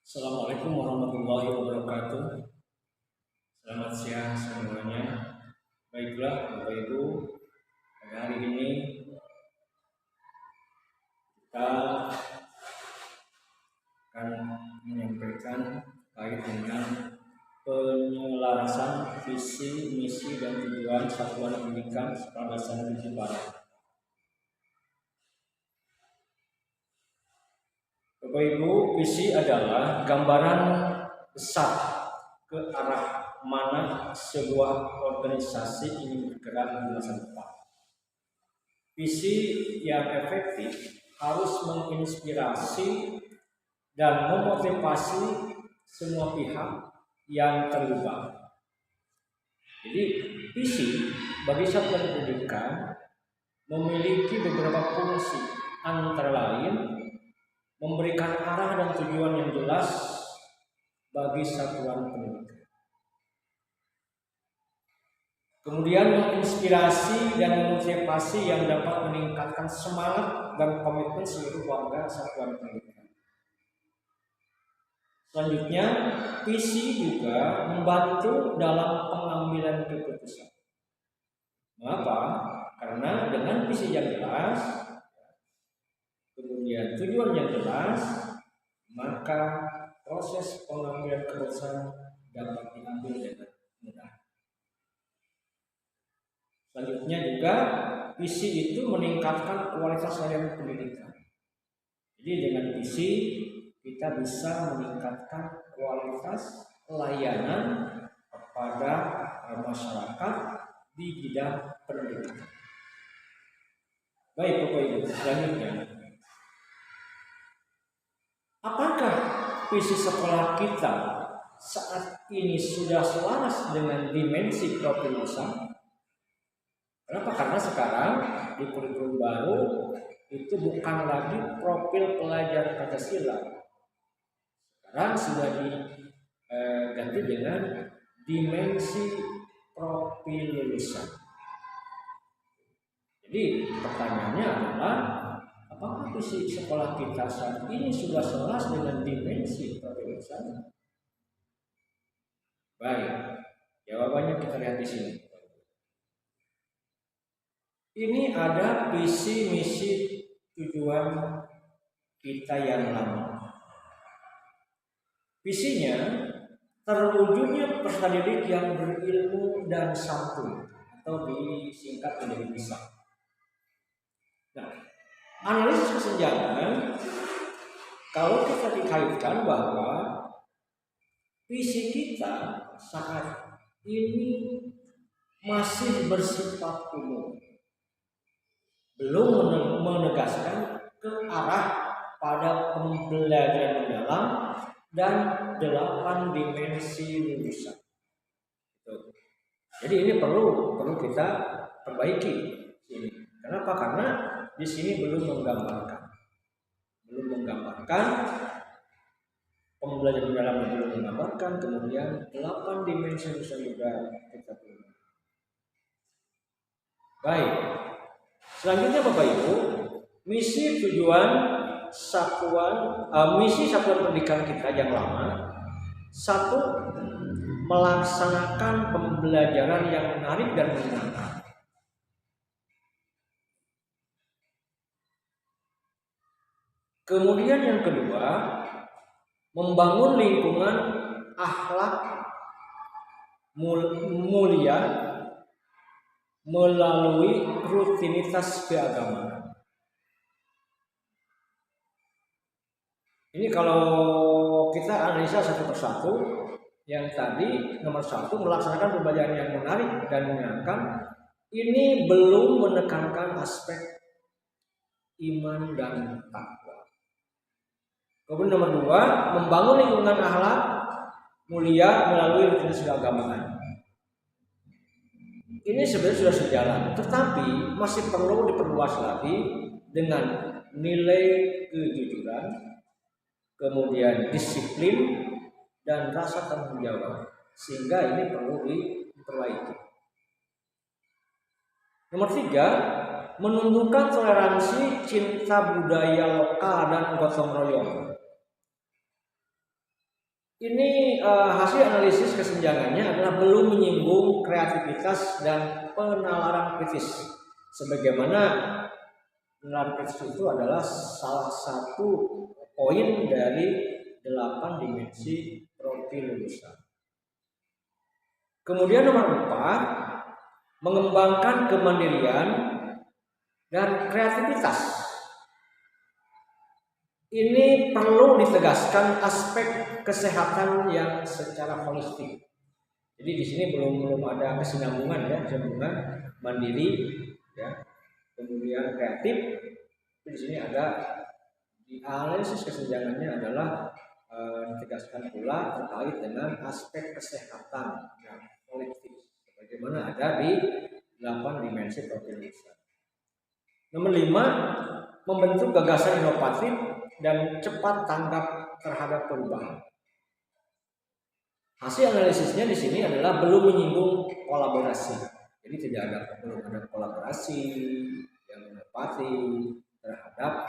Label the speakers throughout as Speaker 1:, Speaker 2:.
Speaker 1: Assalamualaikum warahmatullahi wabarakatuh. Selamat siang semuanya. Baiklah Bapak Ibu, pada hari ini kita akan menyampaikan terkait dengan penyelarasan visi, misi, dan tujuan Satuan Pendidikan Sekolah Dasar Negeri Barat. Bapak Ibu, visi adalah gambaran besar ke arah mana sebuah organisasi ingin bergerak di masa depan. Visi yang efektif harus menginspirasi dan memotivasi semua pihak yang terlibat. Jadi visi bagi satuan pendidikan memiliki beberapa fungsi, antara lain memberikan arah dan tujuan yang jelas bagi satuan pendidikan. Kemudian menginspirasi dan memotivasi yang dapat meningkatkan semangat dan komitmen seluruh warga satuan pendidikan. Selanjutnya, visi juga membantu dalam pengambilan keputusan. Mengapa? Karena dengan visi yang jelas, kemudian tujuan yang jelas, maka proses pengambilan keputusan dapat diambil dengan mudah. Selanjutnya juga visi itu meningkatkan kualitas layanan pendidikan. Jadi dengan visi kita bisa meningkatkan kualitas layanan kepada masyarakat di bidang pendidikan. Baik Bapak Ibu, selanjutnya, apakah visi sekolah kita saat ini sudah selaras dengan dimensi profil usaha? Kenapa? Karena sekarang di kurikulum baru itu bukan lagi profil pelajar Pancasila. Sekarang sudah diganti dengan dimensi profil lulusan. Jadi pertanyaannya adalah, apakah visi sekolah kita saat ini sudah selaras dengan dimensi profil lulusan? Baik, jawabannya kita lihat di sini. Ini ada visi, misi, tujuan kita yang lama. Visinya terwujudnya peserta didik yang berilmu dan santun, atau disingkat menjadi PISA. Nah, analisis kesenjangan, kalau kita dikaitkan bahwa visi kita saat ini masih bersifat umum, belum menegaskan ke arah pada pembelajaran mendalam dan 8 dimensi lulusan. Jadi ini perlu kita perbaiki ini. Kenapa? Karena di sini belum menggambarkan pembelajaran mendalam, belum menggambarkan, kemudian 8 dimensi lulusan juga kita belum. Baik. Selanjutnya Bapak Ibu, misi tujuan misi satuan pendidikan kita yang lama, satu, melaksanakan pembelajaran yang menarik dan menyenangkan. Kemudian yang kedua, membangun lingkungan akhlak mulia melalui rutinitas keagamaan. Ini kalau kita analisa satu persatu, yang tadi nomor 1 melaksanakan pembelajaran yang menarik dan menyenangkan, ini belum menekankan aspek iman dan takwa. Kemudian nomor 2, membangun lingkungan akhlak mulia melalui rutinitas keagamaan. Ini sebenarnya sudah sejalan, tetapi masih perlu diperluas lagi dengan nilai kejujuran, kemudian disiplin dan rasa tanggung jawab, sehingga ini perlu diperbaiki. Nomor 3, menumbuhkan toleransi, cinta budaya lokal dan gotong royong. Ini hasil analisis kesenjangannya adalah belum menyinggung kreativitas dan penalaran kritis. Sebagaimana penalaran kritis itu adalah salah satu poin dari 8 dimensi profil lulusan. Kemudian nomor 4, mengembangkan kemandirian dan kreativitas. Ini perlu ditegaskan aspek kesehatan yang secara holistik. Jadi di sini belum ada kesinambungan ya, kesinambungan mandiri ya, kemudian kreatif. Di sini ada di analisis kesenjangannya adalah ditegaskan pula terkait dengan aspek kesehatan yang holistik, bagaimana ada di 8 dimensi profil lulusan. Nomor 5, membentuk gagasan inovatif dan cepat tanggap terhadap perubahan. Hasil analisisnya di sini adalah belum menyinggung kolaborasi. Jadi belum ada kolaborasi yang inovatif terhadap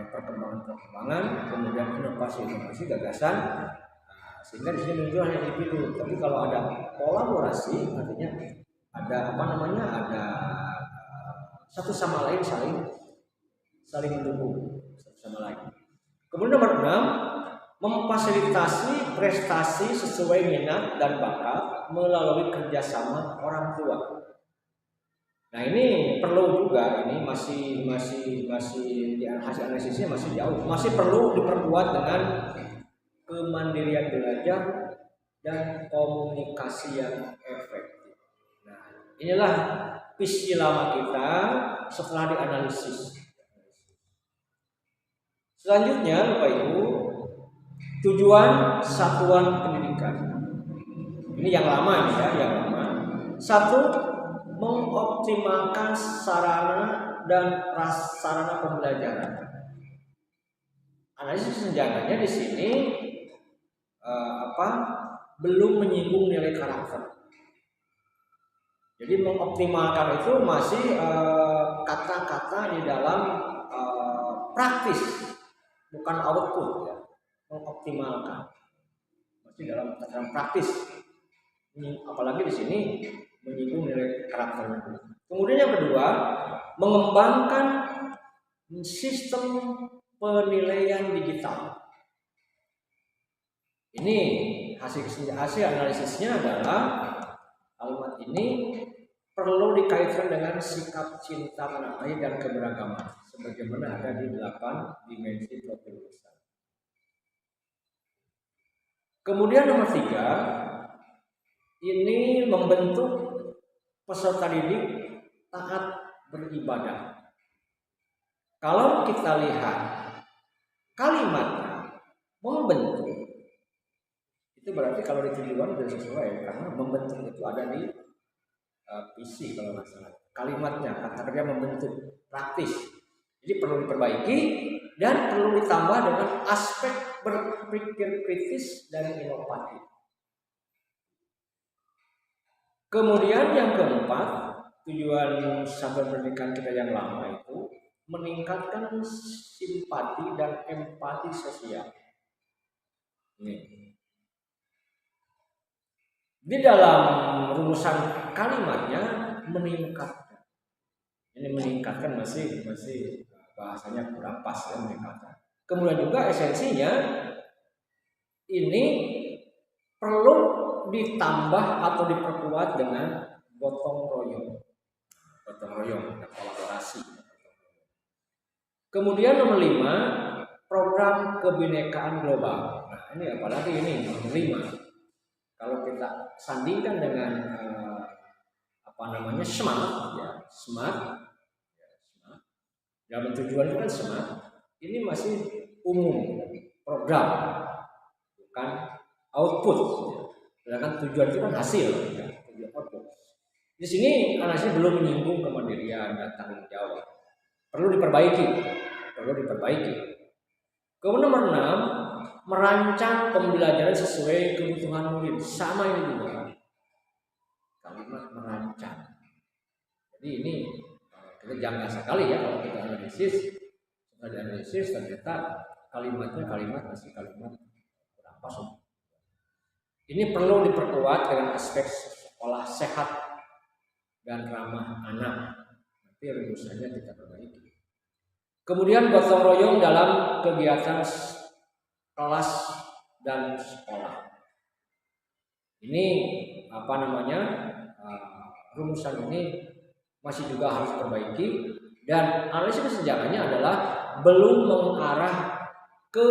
Speaker 1: perkembangan, kemudian inovasi gagasan. Sehingga di sini muncul hanya individu. Tapi kalau ada kolaborasi, artinya ada ada satu sama lain saling mendukung satu sama lain. Kemudian nomor 6, memfasilitasi prestasi sesuai minat dan bakat melalui kerjasama orang tua. Nah ini perlu juga, ini masih di hasil analisisnya masih jauh, masih perlu diperkuat dengan kemandirian belajar dan komunikasi yang efektif. Nah inilah visi lama kita setelah dianalisis. Selanjutnya, Bapak Ibu, tujuan satuan pendidikan. Ini yang lama nih ya, yang lama. 1, mengoptimalkan sarana dan prasarana pembelajaran. Analisis kesenjangannya di sini belum menyinggung nilai karakter. Jadi mengoptimalkan itu masih kata-kata di dalam praktis. Bukan output ya, mengoptimalkan masih dalam tataran praktis. Apalagi di sini menyinggung nilai karakternya. Kemudian yang kedua, mengembangkan sistem penilaian digital. Ini hasil analisisnya adalah kalimat ini perlu dikaitkan dengan sikap cinta tanah air dan keberagaman sebagaimana ada di 8 dimensi profil lulusan. Kemudian nomor 3, ini membentuk peserta didik taat beribadah. Kalau kita lihat kalimatnya membentuk, itu berarti kalau di tujuan sudah sesuai karena membentuk itu ada di visi kalau nggak salah. Kalimatnya kata kerja membentuk praktis. Jadi perlu diperbaiki dan perlu ditambah dengan aspek berpikir kritis dan inovatif. Kemudian yang keempat, tujuan satuan pendidikan kita yang lama itu meningkatkan simpati dan empati sosial. Di dalam rumusan kalimatnya meningkatkan. Ini meningkatkan masih bahasanya kurang pas ya, meningkatkan. Kemudian juga esensinya ini perlu ditambah atau diperkuat dengan gotong royong dan kolaborasi. Kemudian nomor 5, program kebinekaan global. Nah ini apalagi ini nomor 5. Kalau kita sandingkan dengan SMART ya, SMART. Dalam tujuan itu kan SMART. Ini masih umum, program, bukan output. Sedangkan tujuan itu kan hasil, ya, tujuan output. Di sini analisis belum menyinggung kemandirian dan tanggung jawab. Perlu diperbaiki. Kemudian nomor 6, merancang pembelajaran sesuai kebutuhan murid. Sama ini juga kalimat merancang. Jadi ini kita janggal sekali ya kalau kita analisis ternyata kalimat masih kalimat kurang pas. Ini perlu diperkuat dengan aspek sekolah sehat dan ramah anak. Nanti rumusannya kita perbaiki. Kemudian gotong royong dalam kegiatan kelas dan sekolah. Ini rumusan ini masih juga harus diperbaiki, dan analisis kesenjangannya adalah belum mengarah ke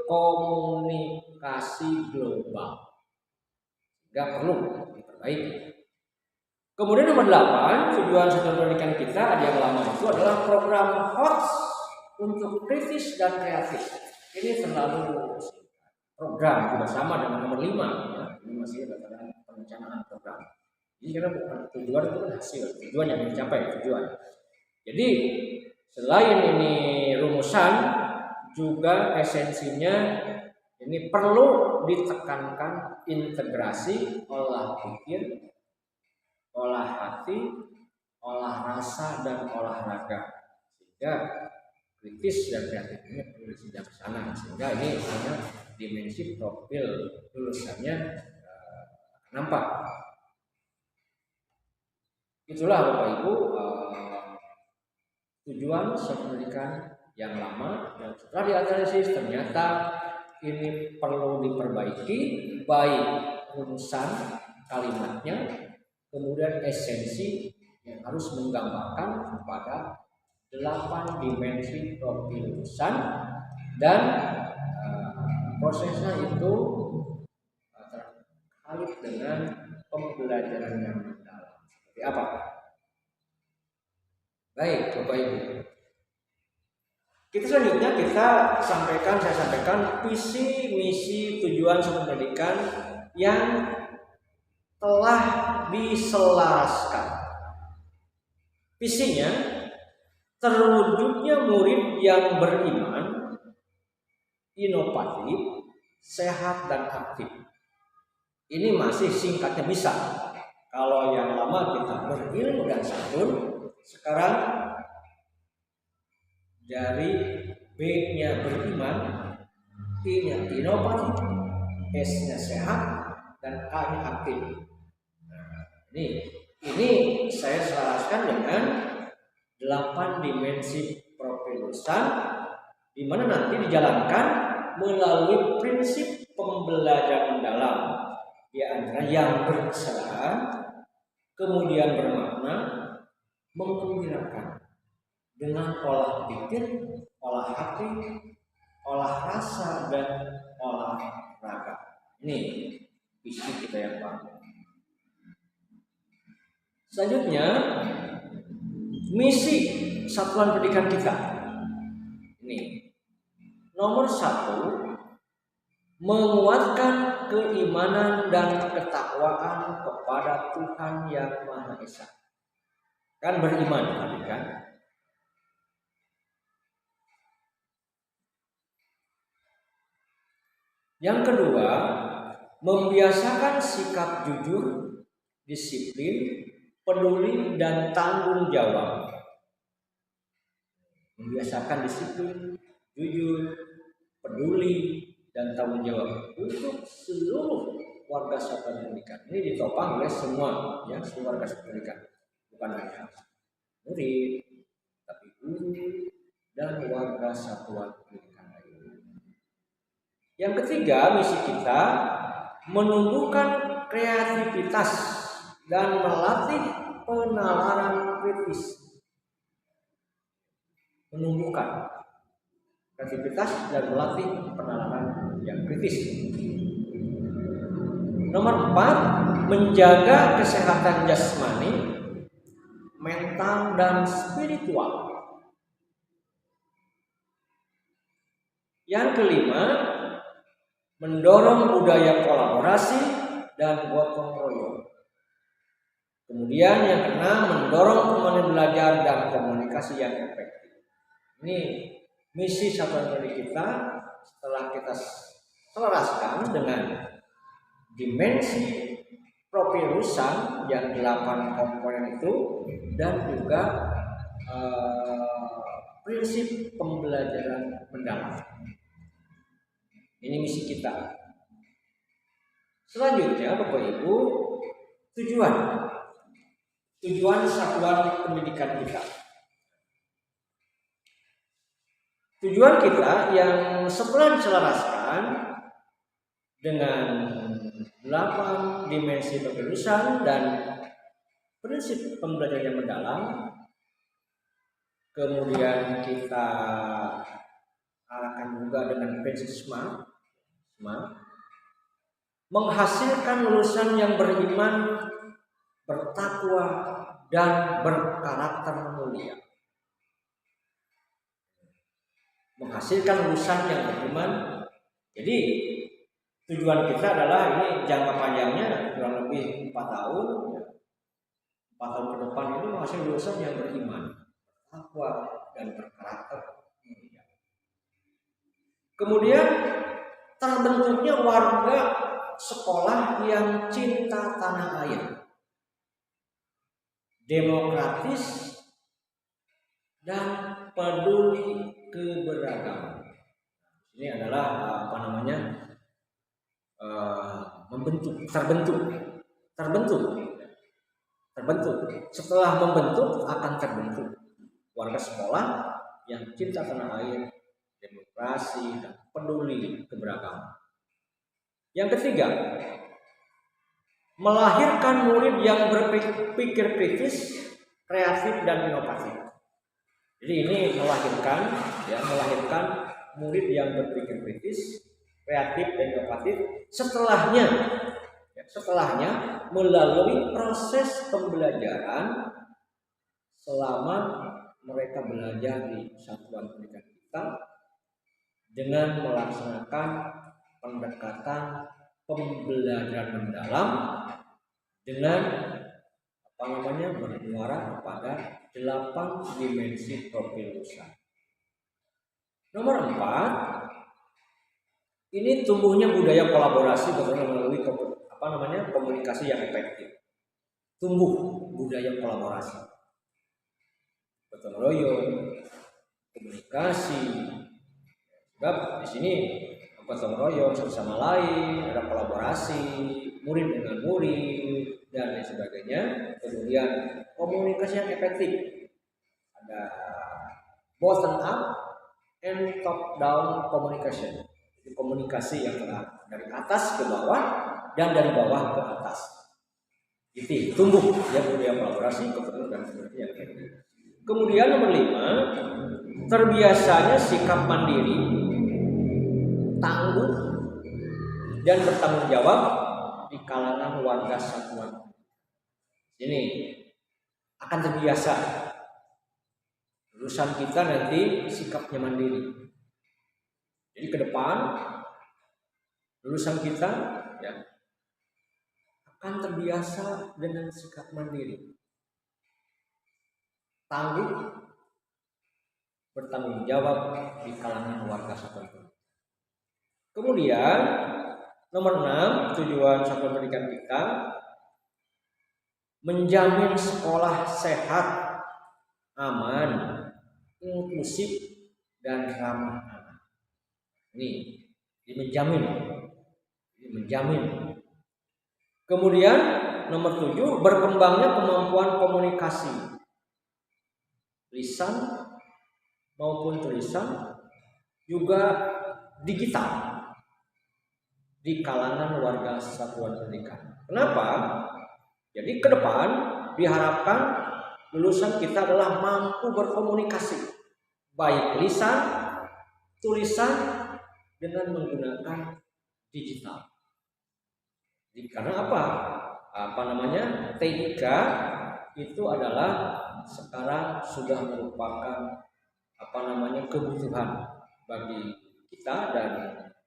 Speaker 1: komunikasi global. Nggak perlu diperbaiki. Kemudian nomor 8, tujuan satuan pendidikan kita yang lama itu adalah program HOTS untuk kritis dan kreatif. Ini terlalu program juga sama dengan nomor 5 ya. Ini masih berdasarkan perencanaan program. Ini karena bukan tujuan, itu kan hasil, tujuan yang dicapai, tujuan. Jadi selain ini rumusan, juga esensinya ini perlu ditekankan integrasi olah pikir, olah hati, olah rasa, dan olahraga, sehingga kritis dan kreatif ini perlu disenjak ke sana, sehingga ini hanya dimensi profil lulusannya nampak. Itulah Bapak Ibu tujuan pendidikan yang lama, yang setelah dianalisis ternyata ini perlu diperbaiki, baik rumusan kalimatnya, kemudian esensi yang harus menggambarkan kepada 8 dimensi profil lulusan, dan prosesnya itu terkait dengan pembelajaran yang mendalam. Seperti apa? Baik, Bapak Ibu. Selanjutnya saya sampaikan visi, misi, tujuan satuan pendidikan yang telah diselaraskan. Visinya terwujudnya murid yang beriman, inovatif, sehat, dan aktif. Ini masih singkatnya bisa. Kalau yang lama kita berilmu dan santun, sekarang dari B-nya beriman, I-nya inovatif, S-nya sehat, dan A-nya aktif. Nah, ini saya selaraskan dengan 8 dimensi profil lulusan, di mana nanti dijalankan melalui prinsip pembelajaran mendalam, di antara yang berkesan, kemudian bermakna, menggembirakan, dengan olah pikir, olah hati, olah rasa, dan olah raga. Ini visi kita yang baru. Selanjutnya, misi satuan pendidikan kita. Ini nomor 1, menguatkan keimanan dan ketakwaan kepada Tuhan Yang Maha Esa. Kan beriman tadi kan? Yang kedua, membiasakan sikap jujur, disiplin, peduli, dan tanggung jawab. Membiasakan disiplin, jujur, peduli, dan tanggung jawab untuk seluruh warga satuan pendidikan. Ini ditopang oleh semua warga satuan pendidikan, bukan hanya murid, tapi guru dan warga satuan pendidikan. Yang ketiga, misi kita menumbuhkan kreativitas dan melatih penalaran kritis. Menumbuhkan kreativitas dan melatih penalaran yang kritis. Nomor 4, menjaga kesehatan jasmani, mental, dan spiritual. Yang kelima, mendorong budaya kolaborasi dan gotong royong. Kemudian yang keenam, mendorong kemampuan belajar dan komunikasi yang efektif. Ini misi satuan pendidikan kita setelah kita selaraskan dengan dimensi profil lulusan yang 8 komponen itu, dan juga prinsip pembelajaran mendalam. Ini misi kita. Selanjutnya Bapak Ibu, tujuan satuan pendidikan kita. Tujuan kita yang setelah diselaraskan dengan 8 dimensi kelulusan dan prinsip pembelajaran yang mendalam, kemudian kita arahkan juga dengan prinsip SMART, menghasilkan lulusan yang beriman, bertakwa, dan berkarakter mulia. Menghasilkan lulusan yang beriman. Jadi tujuan kita adalah ini jangka panjangnya kurang lebih 4 tahun. 4 tahun ke depan itu menghasilkan lulusan yang beriman, bertakwa, dan berkarakter mulia. Kemudian terbentuknya warga sekolah yang cinta tanah air, demokratis, dan peduli keberagaman. Ini adalah terbentuk. Setelah membentuk akan terbentuk warga sekolah yang cinta tanah air, demokrasi, dan peduli keberagaman. Yang ketiga, melahirkan murid yang berpikir kritis, kreatif, dan inovatif. Jadi ini melahirkan murid yang berpikir kritis, kreatif, dan inovatif setelahnya melalui proses pembelajaran selama mereka belajar di satuan pendidikan kita dengan melaksanakan pendekatan pembelajaran mendalam dengan bermuara kepada 8 dimensi profil lulusan. Nomor 4, ini tumbuhnya budaya kolaborasi melalui komunikasi yang efektif. Tumbuh budaya kolaborasi, gotong royong, komunikasi. Sebab di sini gotong royong satu sama lain, ada kolaborasi, murid dengan murid, dan lain sebagainya. Kemudian komunikasi yang efektif, ada bottom up and top down communication. Jadi komunikasi yang dari atas ke bawah dan dari bawah ke atas. Itu tumbuh ya budaya kolaborasi, gotong dan sebagainya. Kemudian nomor 5, terbiasanya sikap mandiri, tangguh, dan bertanggung jawab di kalangan warga satuan. Ini akan terbiasa lulusan kita nanti sikapnya mandiri. Jadi ke depan lulusan kita akan terbiasa dengan sikap mandiri, tangguh, bertanggung jawab di kalangan warga satuan. Kemudian nomor 6, tujuan satuan pendidikan kita menjamin sekolah sehat, aman, inklusif, dan ramah anak. Ini menjamin. Kemudian nomor 7, berkembangnya kemampuan komunikasi lisan maupun tulisan, juga digital di kalangan warga satuan pendidikan. Kenapa? Jadi ke depan diharapkan lulusan kita adalah mampu berkomunikasi baik lisan, tulisan, dengan menggunakan digital. Jadi karena TIK itu adalah sekarang sudah merupakan kebutuhan bagi kita dan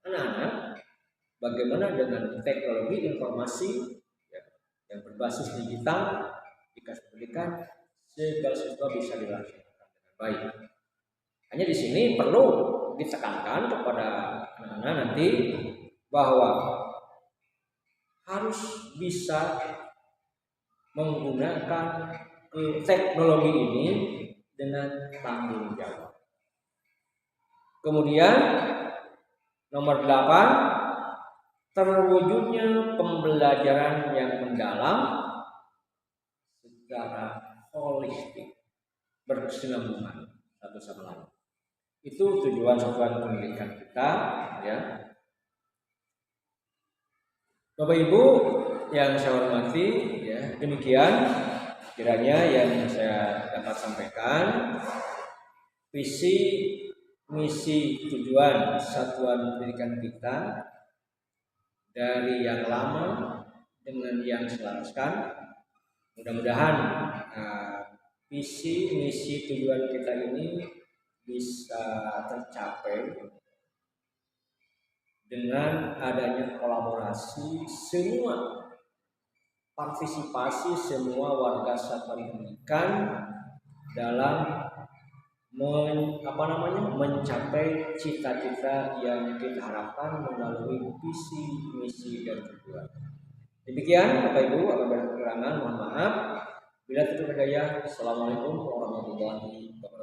Speaker 1: anak-anak. Bagaimana dengan teknologi informasi yang berbasis digital di pendidikan, segala sesuatu bisa dilaksanakan dengan baik. Hanya di sini perlu ditekankan kepada anak-anak nanti bahwa harus bisa menggunakan teknologi ini dengan tanggung jawab. Kemudian nomor 8, terwujudnya pembelajaran yang mendalam secara holistik, berkesinambungan satu sama lain. Itu tujuan satuan pendidikan kita, ya. Bapak Ibu yang saya hormati, ya, demikian kiranya yang saya dapat sampaikan. Visi, misi, tujuan satuan pendidikan kita dari yang lama dengan yang selaraskan. Mudah-mudahan visi, misi, tujuan kita ini bisa tercapai dengan adanya kolaborasi semua, partisipasi semua warga satuan pendidikan dalam mencapai cita-cita yang kita harapkan melalui visi, misi, dan tujuan. Demikian Bapak Ibu, apabila kekurangan mohon maaf. Bila tidak berdaya, Assalamualaikum warahmatullahi wabarakatuh.